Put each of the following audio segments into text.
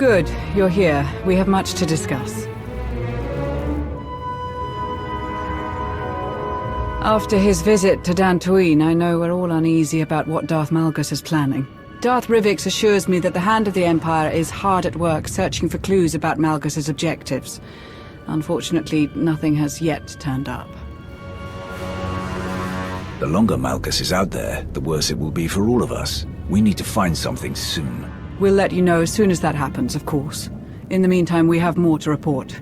Good, you're here. We have much to discuss. After his visit to Dantooine, I know we're all uneasy about what Darth Malgus is planning. Darth Rivix assures me that the Hand of the Empire is hard at work searching for clues about Malgus's objectives. Unfortunately, nothing has yet turned up. The longer Malgus is out there, the worse it will be for all of us. We need to find something soon. We'll let you know as soon as that happens, of course. In the meantime, we have more to report.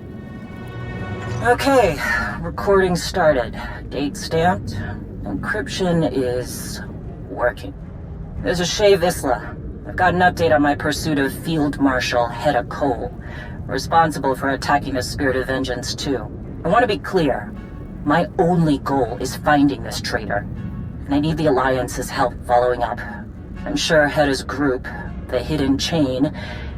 Okay, recording started. Date stamped. Encryption is working. There's a Shay Vizsla. I've got an update on my pursuit of Field Marshal Hedda Cole, responsible for attacking the Spirit of Vengeance too. I want to be clear. My only goal is finding this traitor, and I need the Alliance's help following up. I'm sure Hedda's group, the Hidden Chain,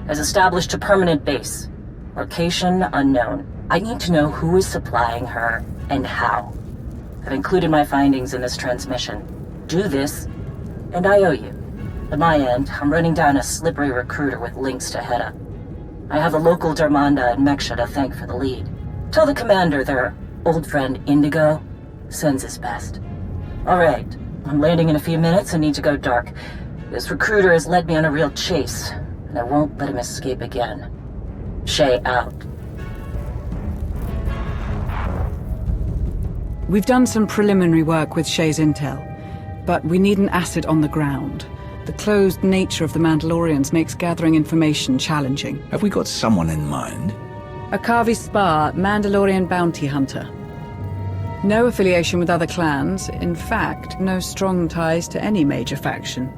has established a permanent base. Location unknown. I need to know who is supplying her and how. I've included my findings in this transmission. Do this, and I owe you. At my end, I'm running down a slippery recruiter with links to Hedda. I have the local Darmanda and Meksha to thank for the lead. Tell the commander their old friend Indigo sends his best. Alright, I'm landing in a few minutes and need to go dark. This recruiter has led me on a real chase, and I won't let him escape again. Shay out. We've done some preliminary work with Shay's intel, but we need an asset on the ground. The closed nature of the Mandalorians makes gathering information challenging. Have we got someone in mind? Akavi Spar, Mandalorian bounty hunter. No affiliation with other clans, in fact, no strong ties to any major faction,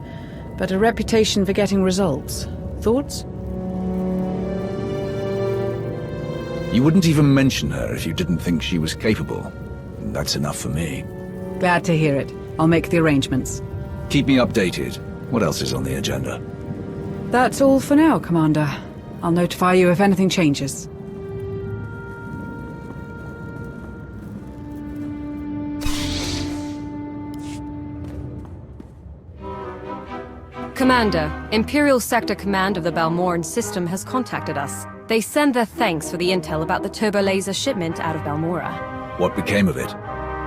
but a reputation for getting results. Thoughts? You wouldn't even mention her if you didn't think she was capable. That's enough for me. Glad to hear it. I'll make the arrangements. Keep me updated. What else is on the agenda? That's all for now, Commander. I'll notify you if anything changes. Commander, Imperial Sector Command of the Balmorran system has contacted us. They send their thanks for the intel about the turbo laser shipment out of Balmorra. What became of it?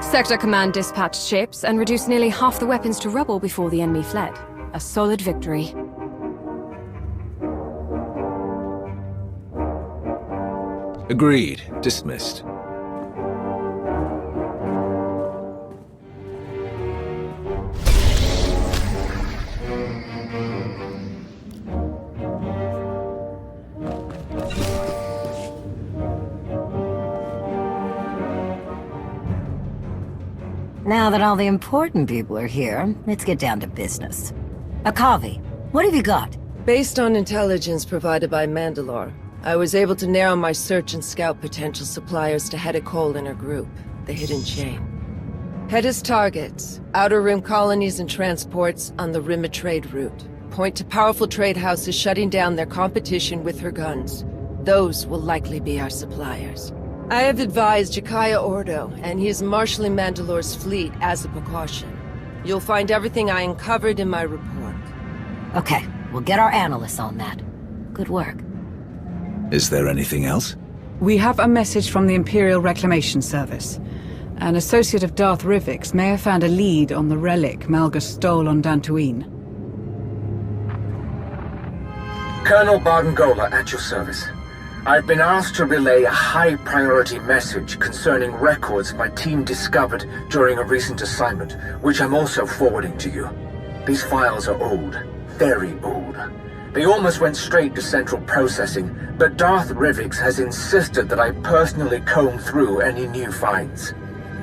Sector Command dispatched ships and reduced nearly half the weapons to rubble before the enemy fled. A solid victory. Agreed. Dismissed. Now that all the important people are here, let's get down to business. Akavi, what have you got? Based on intelligence provided by Mandalore, I was able to narrow my search and scout potential suppliers to Hedda Cole and her group, the Hidden Chain. Hedda's targets, Outer Rim colonies and transports on the Rim of Trade route, point to powerful trade houses shutting down their competition with her guns. Those will likely be our suppliers. I have advised Jakaya Ordo, and he is marshalling Mandalore's fleet as a precaution. You'll find everything I uncovered in my report. Okay, we'll get our analysts on that. Good work. Is there anything else? We have a message from the Imperial Reclamation Service. An associate of Darth Rivix may have found a lead on the relic Malgus stole on Dantooine. Colonel Bardengola at your service. I've been asked to relay a high-priority message concerning records my team discovered during a recent assignment, which I'm also forwarding to you. These files are old, very old. They almost went straight to central processing, but Darth Rivix has insisted that I personally comb through any new finds.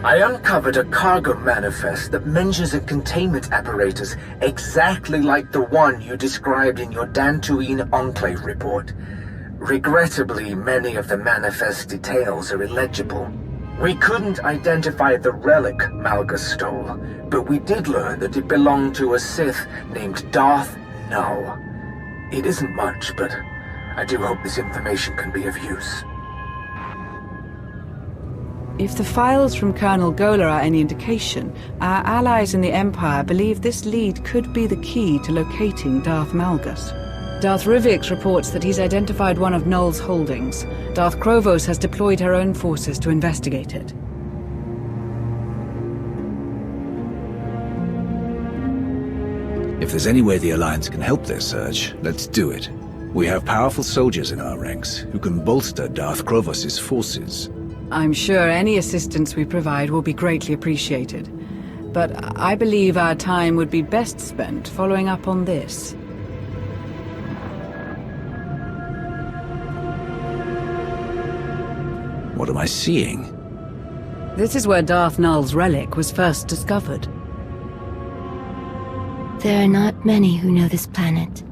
I uncovered a cargo manifest that mentions a containment apparatus exactly like the one you described in your Dantooine Enclave report. Regrettably, many of the manifest's details are illegible. We couldn't identify the relic Malgus stole, but we did learn that it belonged to a Sith named Darth Null. It isn't much, but I do hope this information can be of use. If the files from Colonel Gola are any indication, our allies in the Empire believe this lead could be the key to locating Darth Malgus. Darth Rivix reports that he's identified one of Null's holdings. Darth Krovos has deployed her own forces to investigate it. If there's any way the Alliance can help their search, let's do it. We have powerful soldiers in our ranks who can bolster Darth Krovos' forces. I'm sure any assistance we provide will be greatly appreciated. But I believe our time would be best spent following up on this. What am I seeing? This is where Darth Null's relic was first discovered. There are not many who know this planet.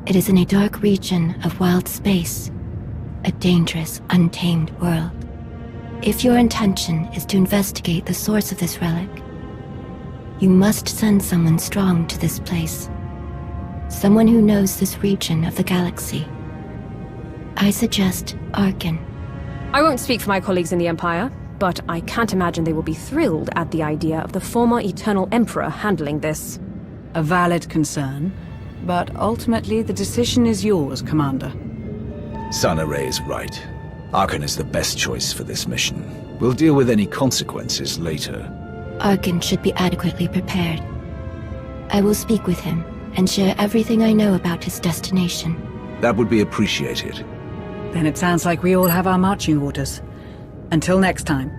It is in a dark region of wild space, a dangerous, untamed world. If your intention is to investigate the source of this relic, you must send someone strong to this place. Someone who knows this region of the galaxy. I suggest Arkin. I won't speak for my colleagues in the Empire, but I can't imagine they will be thrilled at the idea of the former Eternal Emperor handling this. A valid concern, but ultimately the decision is yours, Commander. Sana Ray is right. Arkin is the best choice for this mission. We'll deal with any consequences later. Arkin should be adequately prepared. I will speak with him and share everything I know about his destination. That would be appreciated. Then it sounds like we all have our marching orders. Until next time.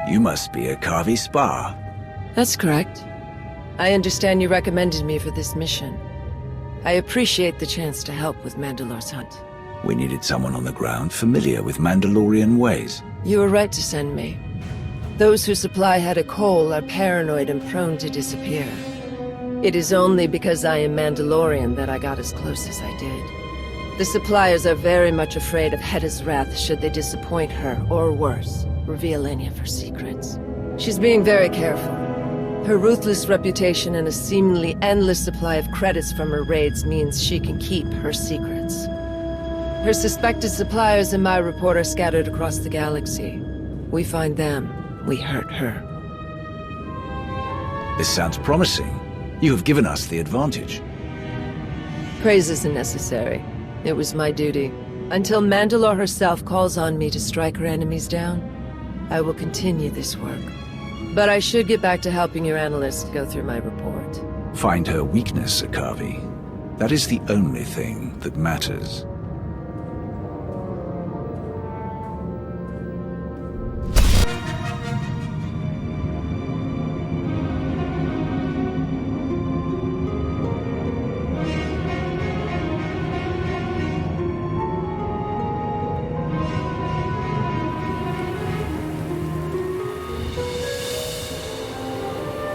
You must be a Kavi Spa. That's correct. I understand you recommended me for this mission. I appreciate the chance to help with Mandalore's hunt. We needed someone on the ground familiar with Mandalorian ways. You were right to send me. Those who supply Heda Kol are paranoid and prone to disappear. It is only because I am Mandalorian that I got as close as I did. The suppliers are very much afraid of Heda's wrath should they disappoint her, or worse, reveal any of her secrets. She's being very careful. Her ruthless reputation and a seemingly endless supply of credits from her raids means she can keep her secrets. Her suspected suppliers in my report are scattered across the galaxy. We find them, we hurt her. This sounds promising. You have given us the advantage. Praise isn't necessary. It was my duty. Until Mandalore herself calls on me to strike her enemies down, I will continue this work. But I should get back to helping your analysts go through my report. Find her weakness, Akavi. That is the only thing that matters.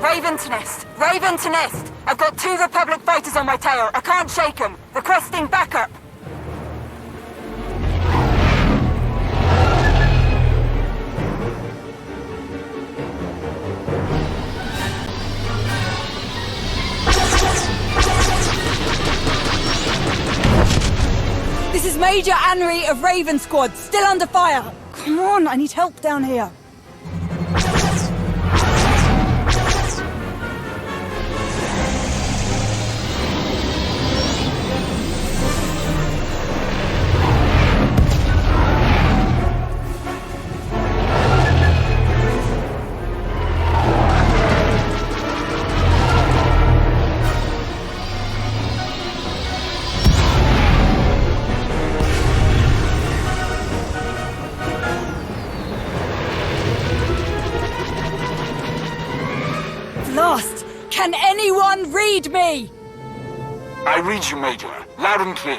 Raven to Nest! Raven to Nest! I've got 2 Republic fighters on my tail. I can't shake them. Requesting backup. This is Major Anri of Raven Squad, still under fire. Come on, I need help down here. Lost! Can anyone read me? I read you, Major. Loud and clear.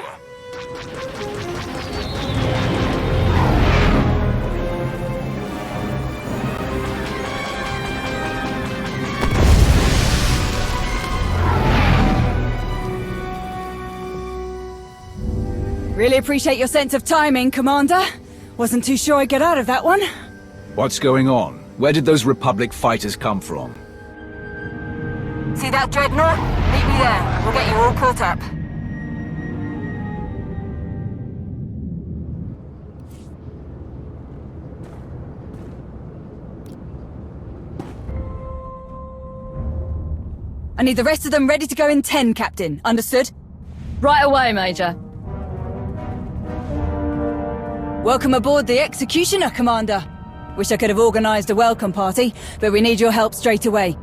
Really appreciate your sense of timing, Commander. Wasn't too sure I'd get out of that one. What's going on? Where did those Republic fighters come from? See that dreadnought? Meet me there. We'll get you all caught up. I need the rest of them ready to go in 10, Captain. Understood? Right away, Major. Welcome aboard the Executioner, Commander. Wish I could have organized a welcome party, but we need your help straight away.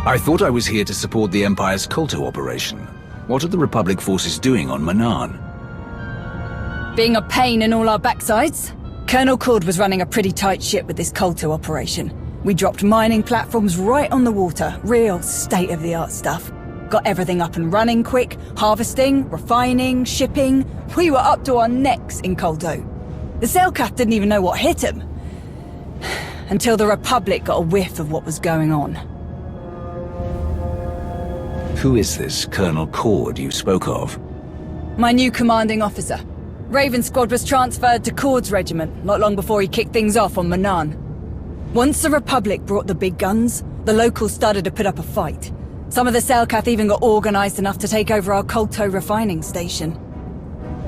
I thought I was here to support the Empire's Kolto operation. What are the Republic forces doing on Manaan? Being a pain in all our backsides? Colonel Cord was running a pretty tight ship with this Kolto operation. We dropped mining platforms right on the water, real state-of-the-art stuff. Got everything up and running quick, harvesting, refining, shipping. We were up to our necks in Kolto. The Selkath didn't even know what hit him. Until the Republic got a whiff of what was going on. Who is this Colonel Cord you spoke of? My new commanding officer. Raven Squad was transferred to Cord's regiment not long before he kicked things off on Manaan. Once the Republic brought the big guns, the locals started to put up a fight. Some of the Selkath even got organized enough to take over our Kolto refining station.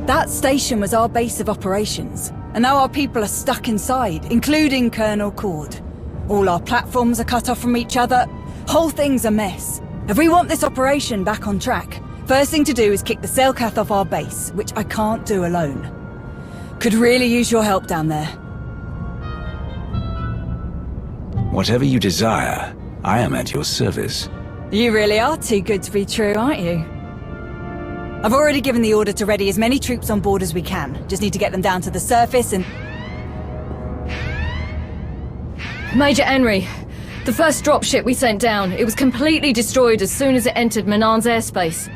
That station was our base of operations, and now our people are stuck inside, including Colonel Cord. All our platforms are cut off from each other. Whole thing's a mess. If we want this operation back on track, first thing to do is kick the Selkath off our base, which I can't do alone. Could really use your help down there. Whatever you desire, I am at your service. You really are too good to be true, aren't you? I've already given the order to ready as many troops on board as we can. Just need to get them down to the surface and... Major Henry, the first dropship we sent down, it was completely destroyed as soon as it entered Manaan's airspace.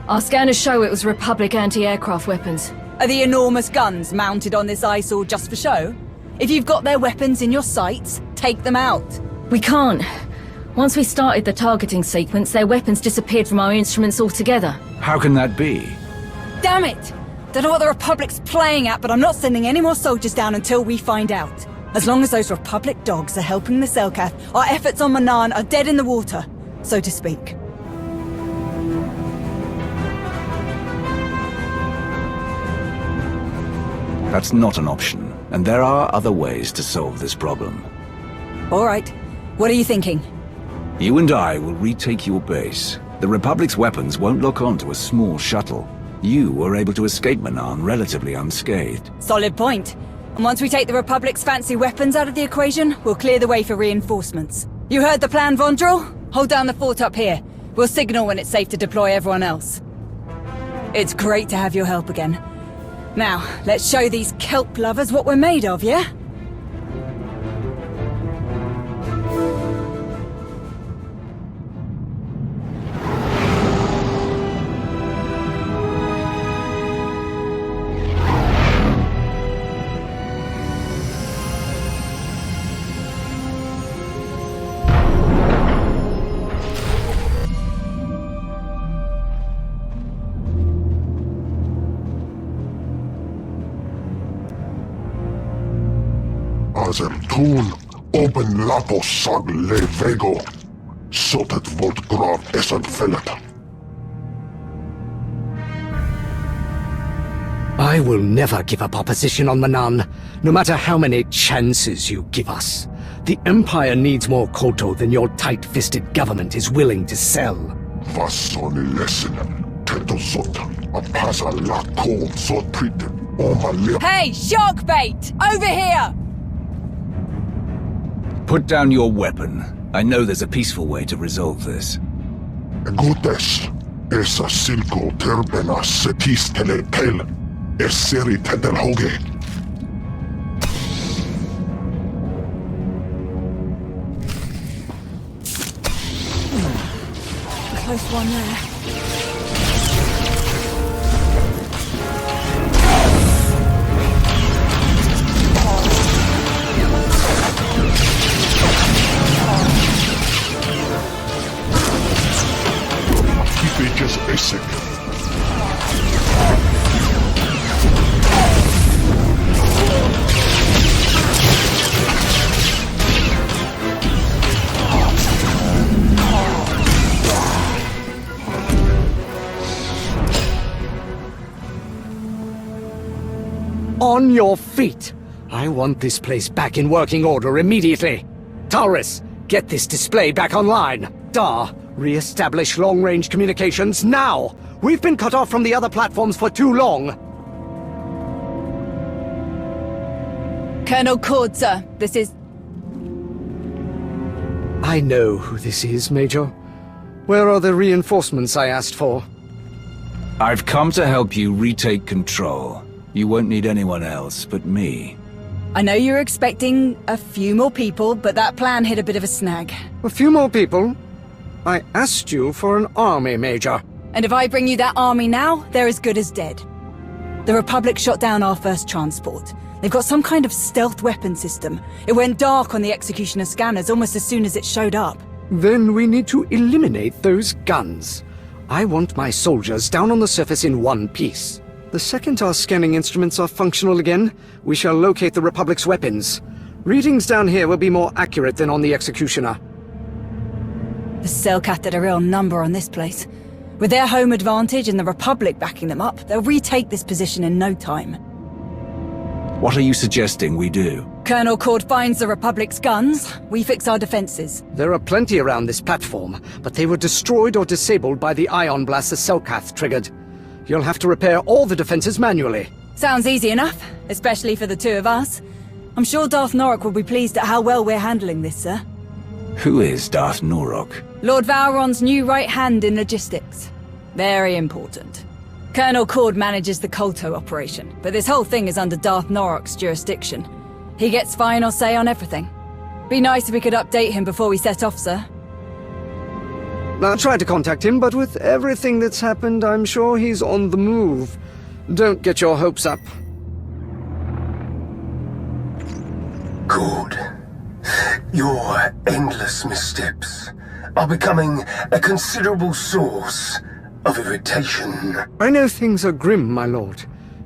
Our scanners show it was Republic anti-aircraft weapons. Are the enormous guns mounted on this eyesore just for show? If you've got their weapons in your sights, take them out. We can't. Once we started the targeting sequence, their weapons disappeared from our instruments altogether. How can that be? Damn it! Don't know what the Republic's playing at, but I'm not sending any more soldiers down until we find out. As long as those Republic dogs are helping the Selkath, our efforts on Manaan are dead in the water, so to speak. That's not an option, and there are other ways to solve this problem. All right. What are you thinking? You and I will retake your base. The Republic's weapons won't lock on to a small shuttle. You were able to escape Manaan relatively unscathed. Solid point. And once we take the Republic's fancy weapons out of the equation, we'll clear the way for reinforcements. You heard the plan, Vondrel? Hold down the fort up here. We'll signal when it's safe to deploy everyone else. It's great to have your help again. Now, let's show these kelp lovers what we're made of, yeah? Toen open lapos sag levego, sotet volt grav esan felata. I will never give up opposition on Manaan, no matter how many chances you give us. The Empire needs more Kolto than your tight-fisted government is willing to sell. Vassoni lesson, teto sota, apasa la cold so treated, oma. Hey, shark bait! Over here! Put down your weapon. I know there's a peaceful way to resolve this. Gutes, esa silko terbena setis teletel, eseri tedelhoge. Close one there. Just basic. On your feet! I want this place back in working order immediately. Taurus, get this display back online. Dar, re-establish long-range communications now! We've been cut off from the other platforms for too long! Colonel Cord, sir. This is... I know who this is, Major. Where are the reinforcements I asked for? I've come to help you retake control. You won't need anyone else but me. I know you're expecting a few more people, but that plan hit a bit of a snag. A few more people? I asked you for an army, Major. And if I bring you that army now, they're as good as dead. The Republic shot down our first transport. They've got some kind of stealth weapon system. It went dark on the Executioner scanners almost as soon as it showed up. Then we need to eliminate those guns. I want my soldiers down on the surface in one piece. The second our scanning instruments are functional again, we shall locate the Republic's weapons. Readings down here will be more accurate than on the Executioner. The Selkath did a real number on this place. With their home advantage and the Republic backing them up, they'll retake this position in no time. What are you suggesting we do? Colonel Cord finds the Republic's guns, we fix our defenses. There are plenty around this platform, but they were destroyed or disabled by the ion blast the Selkath triggered. You'll have to repair all the defenses manually. Sounds easy enough, especially for the two of us. I'm sure Darth Norok will be pleased at how well we're handling this, sir. Who is Darth Norok? Lord Valron's new right hand in logistics. Very important. Colonel Cord manages the Kolto operation, but this whole thing is under Darth Norok's jurisdiction. He gets final say on everything. Be nice if we could update him before we set off, sir. I tried to contact him, but with everything that's happened, I'm sure he's on the move. Don't get your hopes up. Good. Your endless missteps are becoming a considerable source of irritation. I know things are grim, my lord.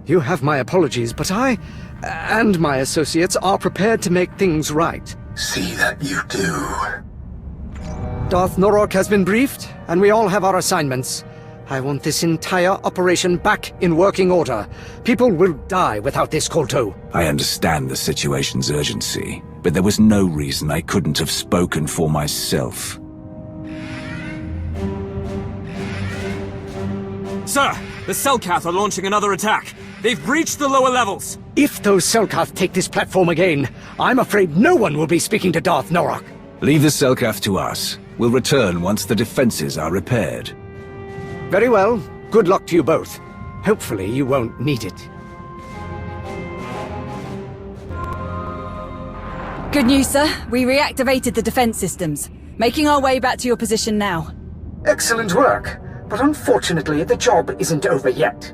You have my apologies, but I, and my associates, are prepared to make things right. See that you do. Darth Norok has been briefed, and we all have our assignments. I want this entire operation back in working order. People will die without this Kolto. I understand the situation's urgency, but there was no reason I couldn't have spoken for myself. Sir, the Selkath are launching another attack. They've breached the lower levels. If those Selkath take this platform again, I'm afraid no one will be speaking to Darth Norok. Leave the Selkath to us. We'll return once the defenses are repaired. Very well. Good luck to you both. Hopefully you won't need it. Good news, sir. We reactivated the defense systems. Making our way back to your position now. Excellent work. But unfortunately, the job isn't over yet.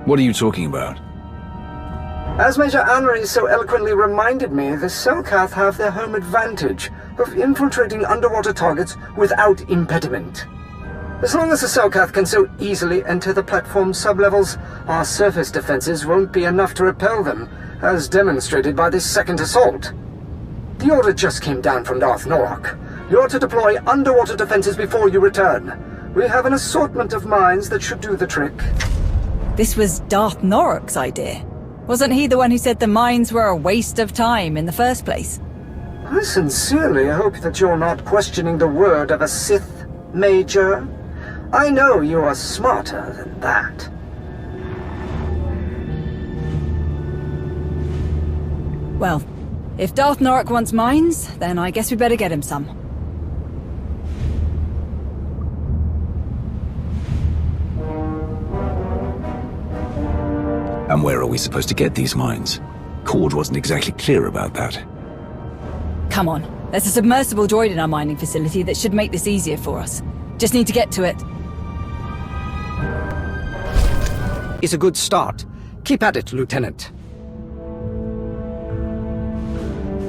What are you talking about? As Major Anri so eloquently reminded me, the Selkath have their home advantage of infiltrating underwater targets without impediment. As long as the Selkath can so easily enter the platform's sublevels, our surface defenses won't be enough to repel them, as demonstrated by this second assault. The order just came down from Darth Norok. You're to deploy underwater defenses before you return. We have an assortment of mines that should do the trick. This was Darth Norok's idea. Wasn't he the one who said the mines were a waste of time in the first place? I sincerely hope that you're not questioning the word of a Sith, Major. I know you are smarter than that. Well, if Darth Norok wants mines, then I guess we better get him some. And where are we supposed to get these mines? Cord wasn't exactly clear about that. Come on, there's a submersible droid in our mining facility that should make this easier for us. Just need to get to it. It's a good start. Keep at it, Lieutenant.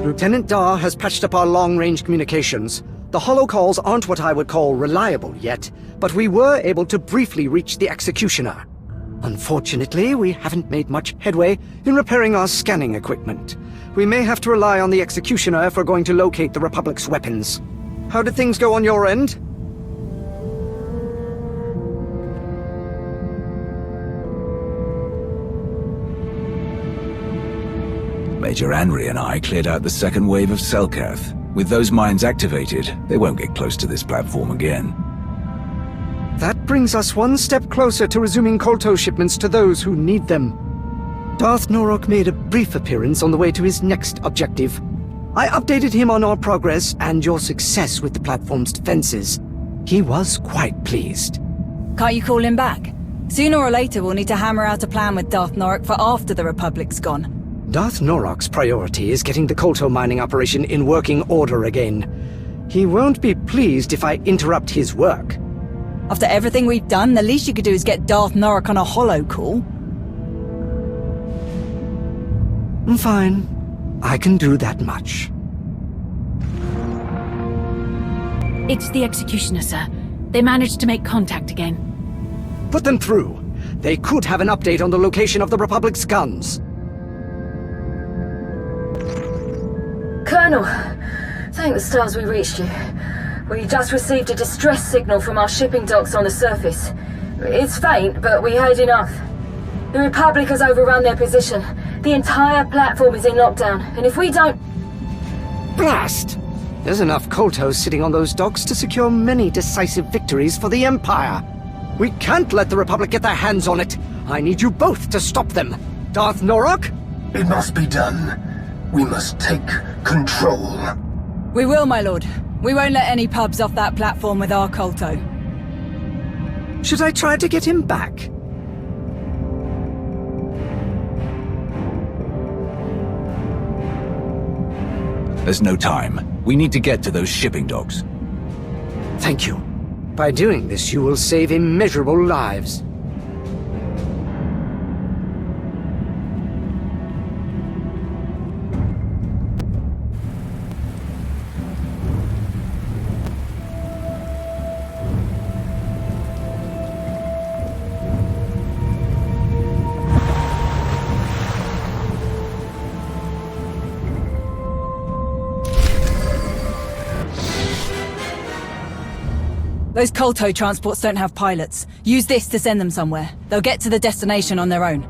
Lieutenant Dar has patched up our long-range communications. The holocalls aren't what I would call reliable yet, but we were able to briefly reach the Executioner. Unfortunately, we haven't made much headway in repairing our scanning equipment. We may have to rely on the Executioner if we're going to locate the Republic's weapons. How did things go on your end? Major Anri and I cleared out the second wave of Selkath. With those mines activated, they won't get close to this platform again. That brings us one step closer to resuming Kolto shipments to those who need them. Darth Norok made a brief appearance on the way to his next objective. I updated him on our progress and your success with the platform's defenses. He was quite pleased. Can't you call him back? Sooner or later we'll need to hammer out a plan with Darth Norok for after the Republic's gone. Darth Norok's priority is getting the Kolto mining operation in working order again. He won't be pleased if I interrupt his work. After everything we've done, the least you could do is get Darth Norok on a holo call. Fine. I can do that much. It's the Executioner, sir. They managed to make contact again. Put them through. They could have an update on the location of the Republic's guns. Colonel, thank the stars we reached you. We just received a distress signal from our shipping docks on the surface. It's faint, but we heard enough. The Republic has overrun their position. The entire platform is in lockdown, and if we don't... Blast! There's enough Koltos sitting on those docks to secure many decisive victories for the Empire. We can't let the Republic get their hands on it. I need you both to stop them. Darth Norok? It must be done. We must take control. We will, my lord. We won't let any pubs off that platform with our Kolto. Should I try to get him back? There's no time. We need to get to those shipping docks. Thank you. By doing this, you will save immeasurable lives. Those Kolto transports don't have pilots. Use this to send them somewhere. They'll get to the destination on their own.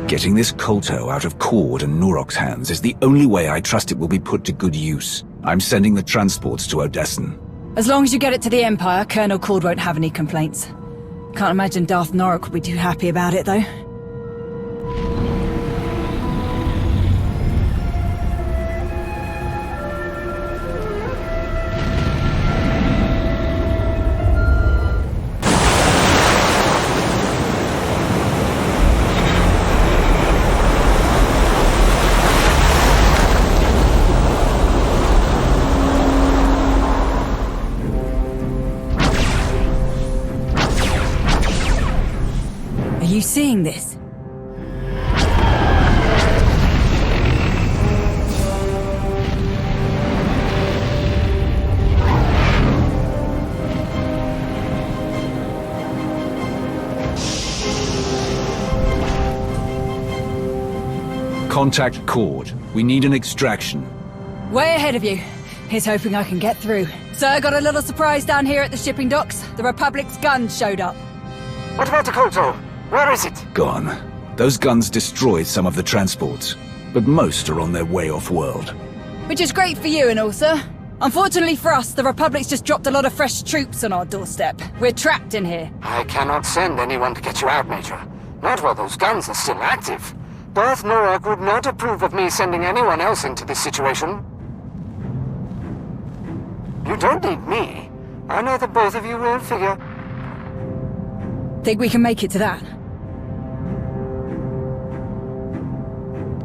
Getting this Kolto out of Cord and Norok's hands is the only way I trust it will be put to good use. I'm sending the transports to Odessen. As long as you get it to the Empire, Colonel Cord won't have any complaints. Can't imagine Darth Norok would be too happy about it, though. Are you seeing this? Contact Cord. We need an extraction. Way ahead of you. Here's hoping I can get through. Sir, got a little surprise down here at the shipping docks. The Republic's guns showed up. What about the Kolto? Where is it? Gone. Those guns destroyed some of the transports, but most are on their way off-world. Which is great for you and all, sir. Unfortunately for us, the Republic's just dropped a lot of fresh troops on our doorstep. We're trapped in here. I cannot send anyone to get you out, Major. Not while those guns are still active. Darth Norok would not approve of me sending anyone else into this situation. You don't need me. I know that both of you will figure. Think we can make it to that?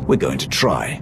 We're going to try.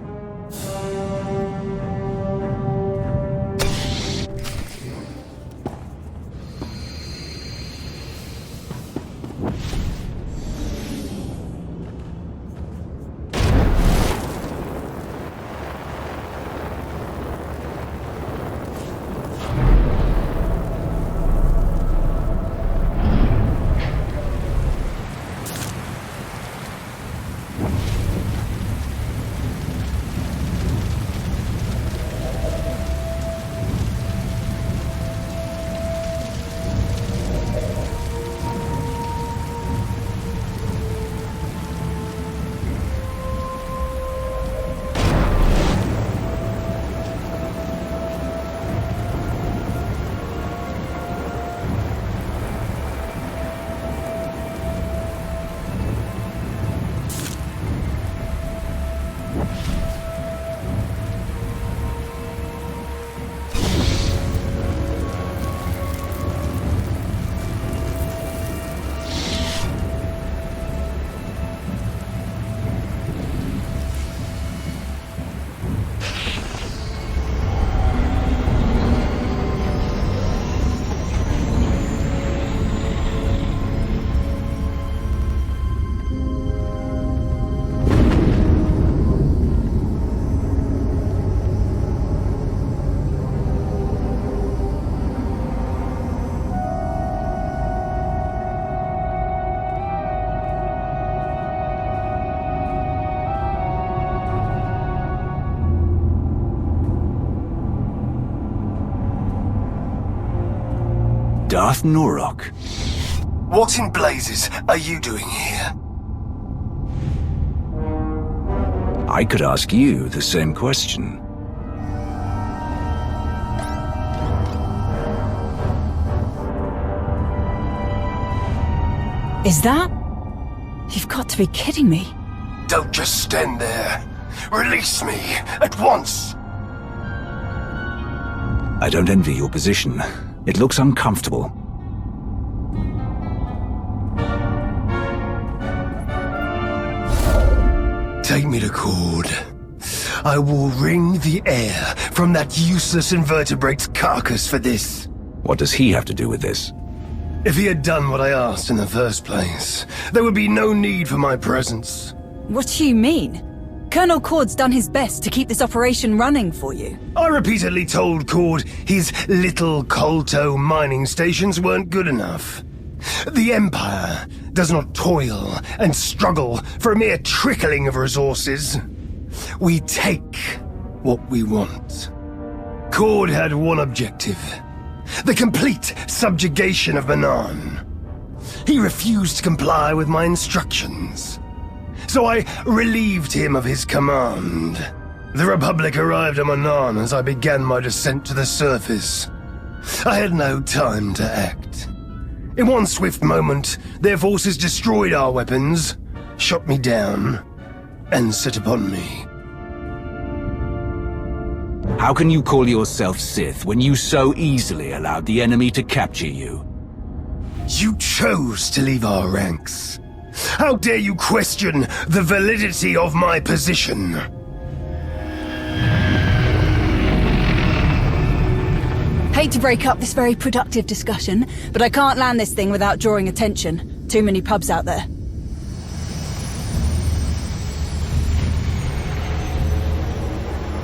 Darth Norok. What in blazes are you doing here? I could ask you the same question. Is that? You've got to be kidding me. Don't just stand there. Release me, at once! I don't envy your position. It looks uncomfortable. Take me to Cord. I will wring the air from that useless invertebrate's carcass for this. What does he have to do with this? If he had done what I asked in the first place, there would be no need for my presence. What do you mean? Colonel Cord's done his best to keep this operation running for you. I repeatedly told Cord his little Kolto mining stations weren't good enough. The Empire does not toil and struggle for a mere trickling of resources. We take what we want. Cord had one objective: the complete subjugation of Manaan. He refused to comply with my instructions, so I relieved him of his command. The Republic arrived at Manaan as I began my descent to the surface. I had no time to act. In one swift moment, their forces destroyed our weapons, shot me down, and set upon me. How can you call yourself Sith when you so easily allowed the enemy to capture you? You chose to leave our ranks. How dare you question the validity of my position? Hate to break up this very productive discussion, but I can't land this thing without drawing attention. Too many pubs out there.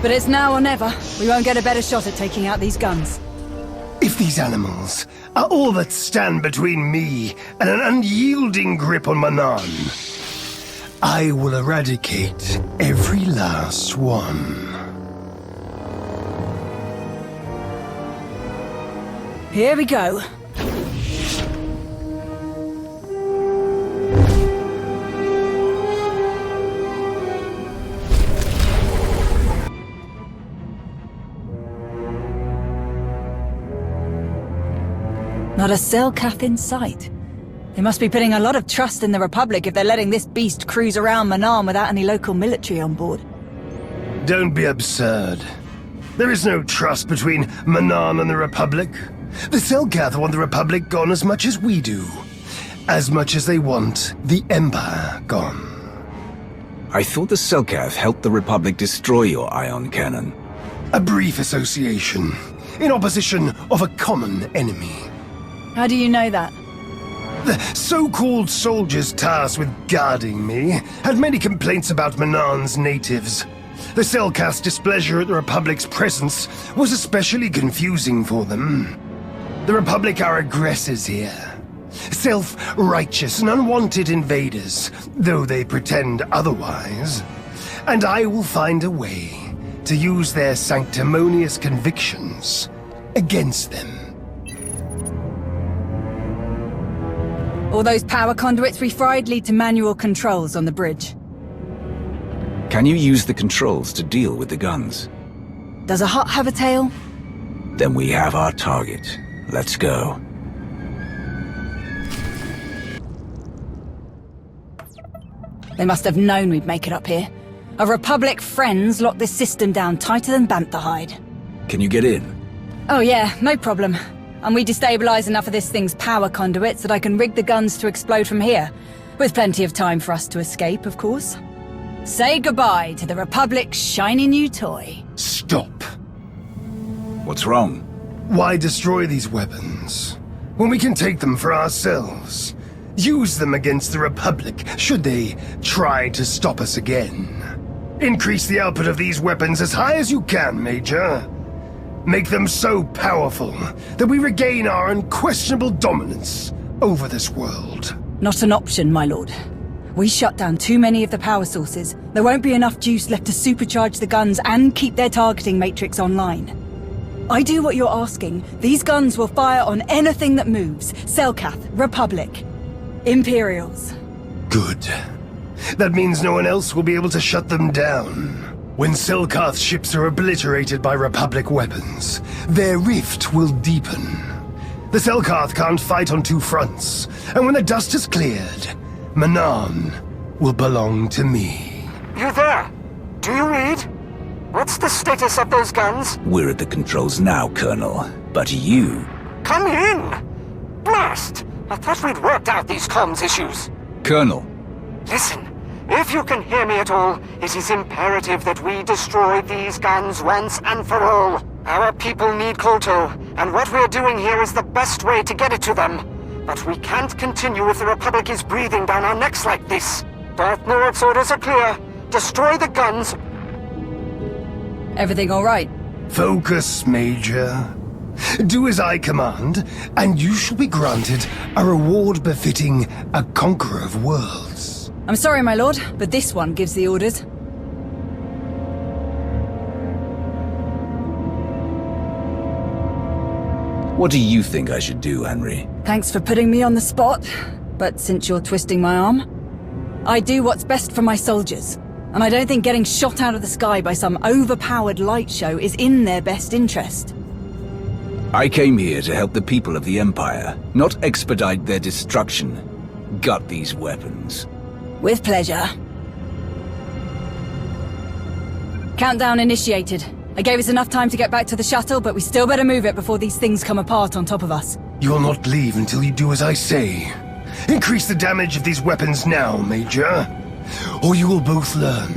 But it's now or never. We won't get a better shot at taking out these guns. If these animals are all that stand between me and an unyielding grip on Manaan, I will eradicate every last one. Here we go. Not a Selkath in sight. They must be putting a lot of trust in the Republic if they're letting this beast cruise around Manaan without any local military on board. Don't be absurd. There is no trust between Manaan and the Republic. The Selkath want the Republic gone as much as we do. As much as they want the Empire gone. I thought the Selkath helped the Republic destroy your ion cannon. A brief association, in opposition of a common enemy. How do you know that? The so-called soldiers tasked with guarding me had many complaints about Manaan's natives. The Selkath's displeasure at the Republic's presence was especially confusing for them. The Republic are aggressors here. Self-righteous and unwanted invaders, though they pretend otherwise. And I will find a way to use their sanctimonious convictions against them. All those power conduits we fried lead to manual controls on the bridge. Can you use the controls to deal with the guns? Does a hut have a tail? Then we have our target. Let's go. They must have known we'd make it up here. Our Republic friends locked this system down tighter than bantha hide. Can you get in? Oh yeah, no problem. And we destabilize enough of this thing's power conduits that I can rig the guns to explode from here. With plenty of time for us to escape, of course. Say goodbye to the Republic's shiny new toy. Stop. What's wrong? Why destroy these weapons when we can take them for ourselves? Use them against the Republic should they try to stop us again. Increase the output of these weapons as high as you can, Major. Make them so powerful that we regain our unquestionable dominance over this world. Not an option, my lord. We shut down too many of the power sources. There won't be enough juice left to supercharge the guns and keep their targeting matrix online. I do what you're asking. These guns will fire on anything that moves. Selkath, Republic, Imperials. Good. That means no one else will be able to shut them down. When Selkath ships are obliterated by Republic weapons, their rift will deepen. The Selkath can't fight on two fronts, and when the dust is cleared, Manaan will belong to me. You there? Do you read? What's the status of those guns? We're at the controls now, Colonel. But you... Come in! Blast! I thought we'd worked out these comms issues. Colonel. Listen, if you can hear me at all, it is imperative that we destroy these guns once and for all. Our people need Kolto, and what we're doing here is the best way to get it to them. But we can't continue if the Republic is breathing down our necks like this. Darth Nuruk's orders are clear. Destroy the guns. Everything all right? Focus, Major. Do as I command, and you shall be granted a reward befitting a conqueror of worlds. I'm sorry, my lord, but this one gives the orders. What do you think I should do, Henry? Thanks for putting me on the spot, but since you're twisting my arm, I do what's best for my soldiers. And I don't think getting shot out of the sky by some overpowered light show is in their best interest. I came here to help the people of the Empire, not expedite their destruction. Gut these weapons. With pleasure. Countdown initiated. I gave us enough time to get back to the shuttle, but we still better move it before these things come apart on top of us. You will not leave until you do as I say. Increase the damage of these weapons now, Major. Or you will both learn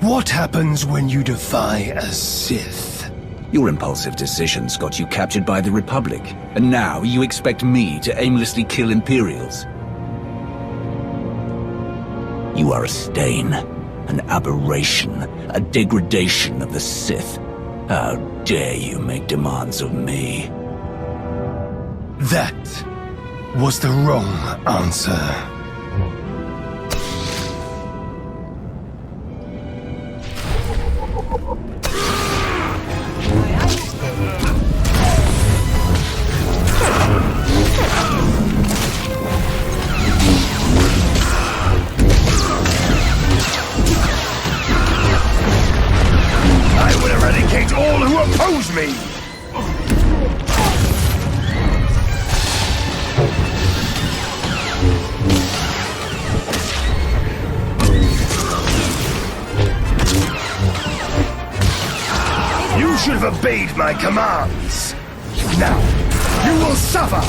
what happens when you defy a Sith. Your impulsive decisions got you captured by the Republic, and now you expect me to aimlessly kill Imperials. You are a stain, an aberration, a degradation of the Sith. How dare you make demands of me? That was the wrong answer. I will eradicate all who oppose me! You should have obeyed my commands. Now, you will suffer!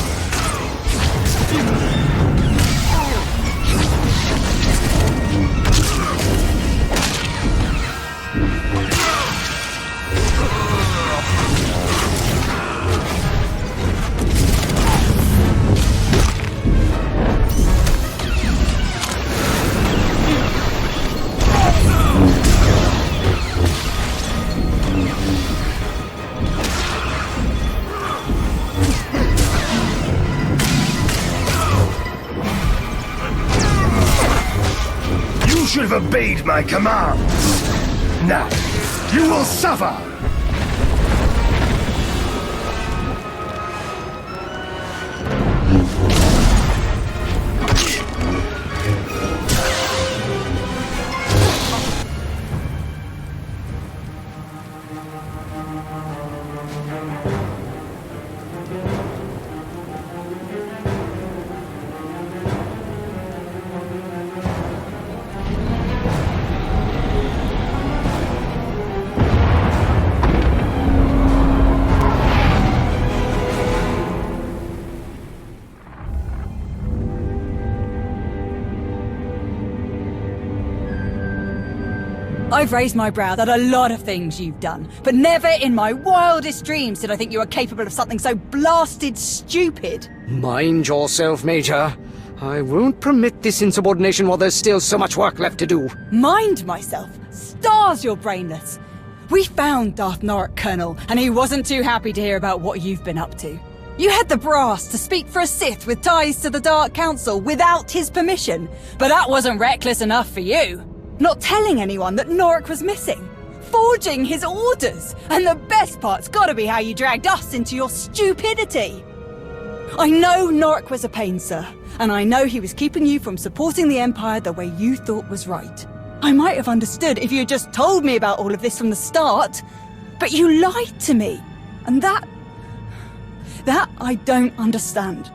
You should have obeyed my commands. Now, you will suffer! I've raised my brow at a lot of things you've done, but never in my wildest dreams did I think you were capable of something so blasted stupid. Mind yourself, Major. I won't permit this insubordination while there's still so much work left to do. Mind myself? Stars, you're brainless. We found Darth Nuruk, Colonel, and he wasn't too happy to hear about what you've been up to. You had the brass to speak for a Sith with ties to the Dark Council without his permission, but that wasn't reckless enough for you. Not telling anyone that Nuruk was missing. forging his orders! And the best part's gotta be how you dragged us into your stupidity! I know Norik was a pain, sir, and I know he was keeping you from supporting the Empire the way you thought was right. I might have understood if you had just told me about all of this from the start, but you lied to me, and that I don't understand.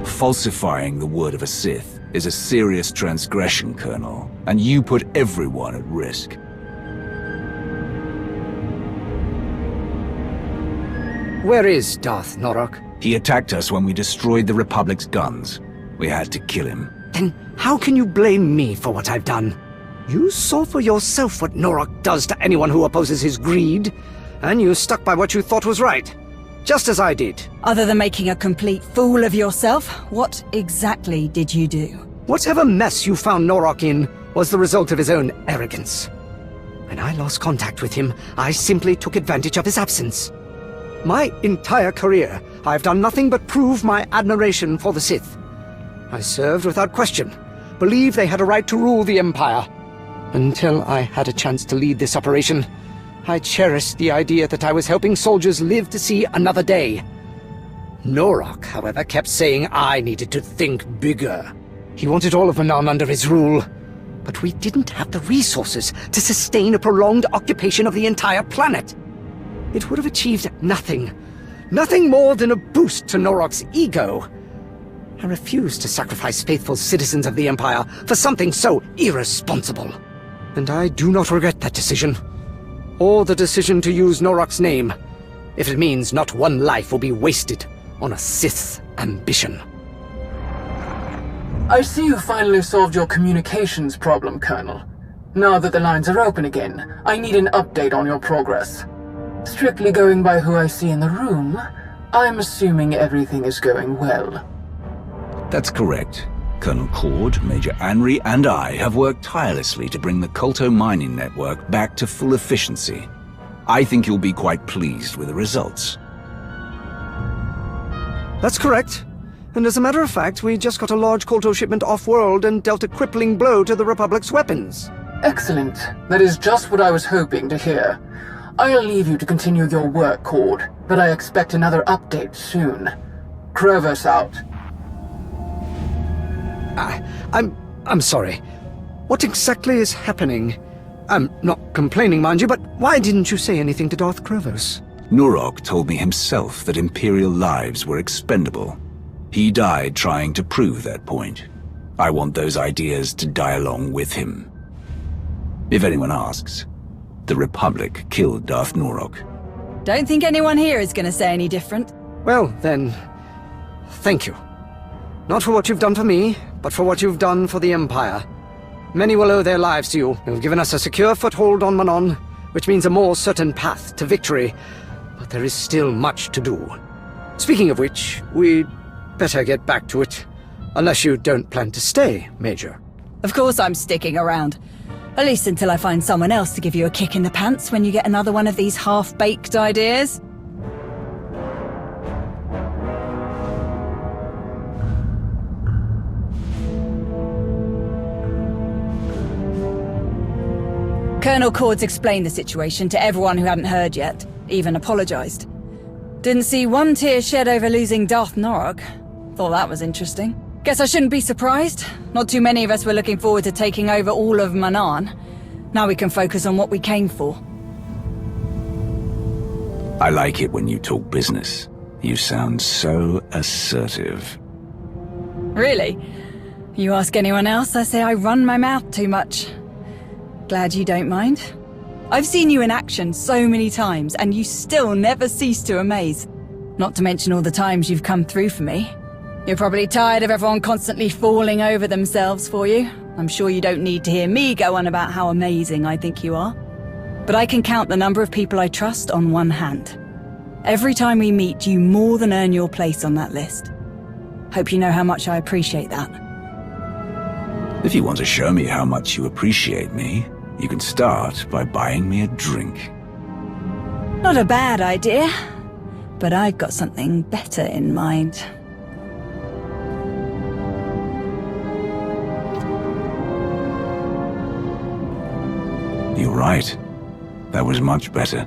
Falsifying the word of a Sith is a serious transgression, Colonel, and you put everyone at risk. Where is Darth Norok? He attacked us when we destroyed the Republic's guns. We had to kill him. Then how can you blame me for what I've done? You saw for yourself what Norok does to anyone who opposes his greed, and you stuck by what you thought was right. Just as I did. Other than making a complete fool of yourself, what exactly did you do? Whatever mess you found Norok in was the result of his own arrogance. When I lost contact with him, I simply took advantage of his absence. My entire career, I've done nothing but prove my admiration for the Sith. I served without question, believed they had a right to rule the Empire. Until I had a chance to lead this operation, I cherished the idea that I was helping soldiers live to see another day. Norok, however, kept saying I needed to think bigger. He wanted all of Manan under his rule, but we didn't have the resources to sustain a prolonged occupation of the entire planet. It would have achieved nothing. Nothing more than a boost to Norok's ego. I refused to sacrifice faithful citizens of the Empire for something so irresponsible. And I do not regret that decision. Or the decision to use Norok's name, if it means not one life will be wasted on a Sith's ambition. I see you finally solved your communications problem, Colonel. Now that the lines are open again, I need an update on your progress. Strictly going by who I see in the room, I'm assuming everything is going well. That's correct. Colonel Cord, Major Anri, and I have worked tirelessly to bring the Kolto mining network back to full efficiency. I think you'll be quite pleased with the results. That's correct. And as a matter of fact, we just got a large Kolto shipment off-world and dealt a crippling blow to the Republic's weapons. Excellent. That is just what I was hoping to hear. I'll leave you to continue your work, Cord, but I expect another update soon. Krovos out. I'm sorry. What exactly is happening? I'm not complaining, mind you, but why didn't you say anything to Darth Krovos? Norok told me himself that Imperial lives were expendable. He died trying to prove that point. I want those ideas to die along with him. If anyone asks, the Republic killed Darth Norok. Don't think anyone here is going to say any different. Well, then, thank you. Not for what you've done for me, but for what you've done for the Empire. Many will owe their lives to you. You've given us a secure foothold on Manon, which means a more certain path to victory. But there is still much to do. Speaking of which, we'd better get back to it. Unless you don't plan to stay, Major. Of course I'm sticking around. At least until I find someone else to give you a kick in the pants when you get another one of these half-baked ideas. Colonel Cord's explained the situation to everyone who hadn't heard yet, even apologized. Didn't see one tear shed over losing Darth Norok. Thought that was interesting. Guess I shouldn't be surprised. Not too many of us were looking forward to taking over all of Manan. Now we can focus on what we came for. I like it when you talk business. You sound so assertive. Really? You ask anyone else, I say I run my mouth too much. Glad you don't mind. I've seen you in action so many times, and you still never cease to amaze. Not to mention all the times you've come through for me. You're probably tired of everyone constantly falling over themselves for you. I'm sure you don't need to hear me go on about how amazing I think you are. But I can count the number of people I trust on one hand. Every time we meet, you more than earn your place on that list. Hope you know how much I appreciate that. If you want to show me how much you appreciate me, you can start by buying me a drink. Not a bad idea, but I've got something better in mind. right. That was much better.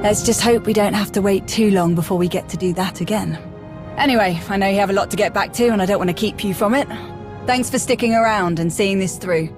Let's just hope we don't have to wait too long before we get to do that again. Anyway, I know you have a lot to get back to, and I don't want to keep you from it. Thanks for sticking around and seeing this through.